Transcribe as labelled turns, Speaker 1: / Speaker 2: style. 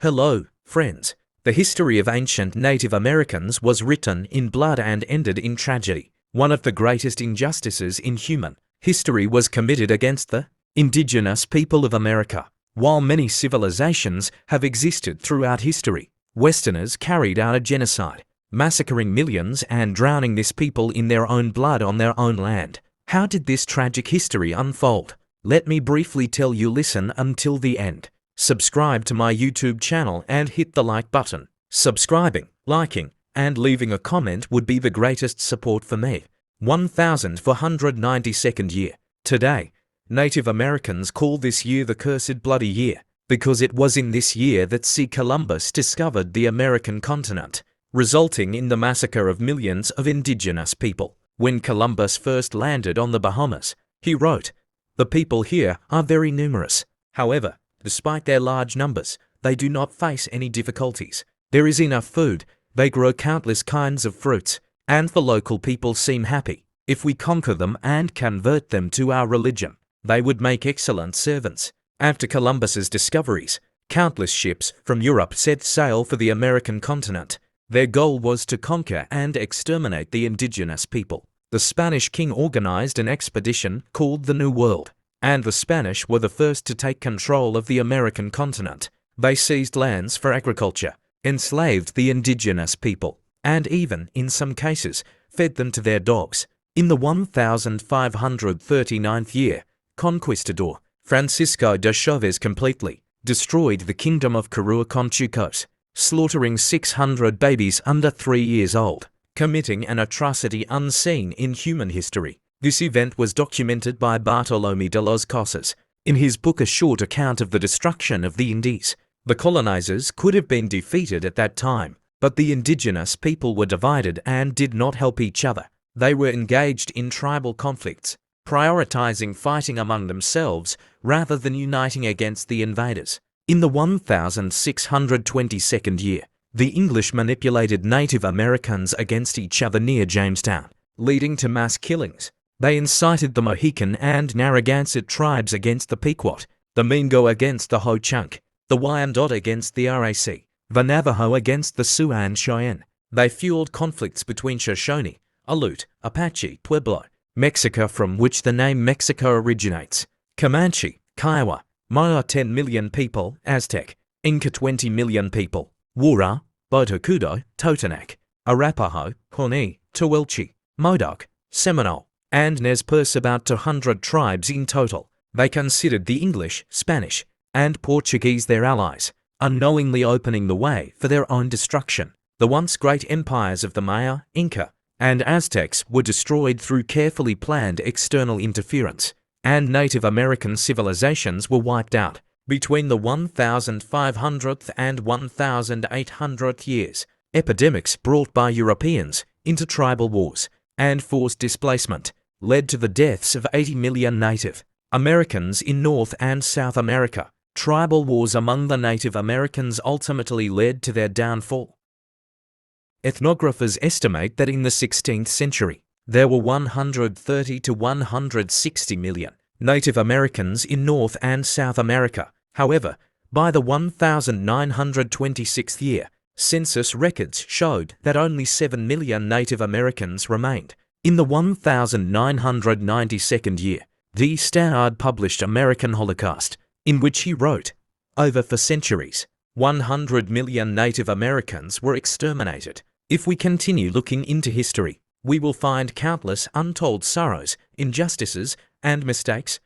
Speaker 1: Hello, friends. The history of ancient Native Americans was written in blood and ended in tragedy. One of the greatest injustices in human history was committed against the indigenous people of America. While many civilizations have existed throughout history, Westerners carried out a genocide, massacring millions and drowning this people in their own blood on their own land. How did this tragic history unfold? Let me briefly tell you. Listen until the end. Subscribe to my YouTube channel and hit the like button. Subscribing, liking, and leaving a comment would be the greatest support for me. 1492nd year. Today, Native Americans call this year the Cursed Bloody Year, because it was in this year that Columbus discovered the American continent, resulting in the massacre of millions of indigenous people. When Columbus first landed on the Bahamas, he wrote, "The people here are very numerous. However, despite their large numbers, they do not face any difficulties. There is enough food, they grow countless kinds of fruits, and the local people seem happy. If we conquer them and convert them to our religion, they would make excellent servants." After Columbus's discoveries, countless ships from Europe set sail for the American continent. Their goal was to conquer and exterminate the indigenous people. The Spanish king organized an expedition called the New World, and the Spanish were the first to take control of the American continent. They seized lands for agriculture, enslaved the indigenous people, and even, in some cases, fed them to their dogs. In the 1539th year, Conquistador Francisco de Chaves completely destroyed the kingdom of Conchucos, slaughtering 600 babies under 3 years old, committing an atrocity unseen in human history. This event was documented by Bartolomé de las Casas in his book A Short Account of the Destruction of the Indies. The colonizers could have been defeated at that time, but the indigenous people were divided and did not help each other. They were engaged in tribal conflicts, prioritizing fighting among themselves rather than uniting against the invaders. In the 1622nd year, the English manipulated Native Americans against each other near Jamestown, leading to mass killings. They incited the Mohican and Narragansett tribes against the Pequot, the Mingo against the Ho-Chunk, the Wyandot against the RAC, the Navajo against the Sioux and Cheyenne. They fueled conflicts between Shoshone, Aleut, Apache, Pueblo, Mexico, from which the name Mexico originates, Comanche, Kiowa, Maya 10 million people, Aztec, Inca 20 million people, Wura, Botocudo, Totonac, Arapaho, Pawnee, Tehuelche, Modoc, Seminole, and Nez Perce, about 200 tribes in total. They considered the English, Spanish, and Portuguese their allies, unknowingly opening the way for their own destruction. The once great empires of the Maya, Inca, and Aztecs were destroyed through carefully planned external interference, and Native American civilizations were wiped out. Between the 1500th and 1800th years, epidemics brought by Europeans into tribal wars and forced displacement led to the deaths of 80 million Native Americans in North and South America. Tribal wars among the Native Americans ultimately led to their downfall. Ethnographers estimate that in the 16th century, there were 130 to 160 million Native Americans in North and South America. However, by the 1926th year, census records showed that only 7 million Native Americans remained. In the 1992nd year, D. Stannard published American Holocaust, in which he wrote, "Over for centuries, 100 million Native Americans were exterminated. If we continue looking into history, we will find countless untold sorrows, injustices, and mistakes.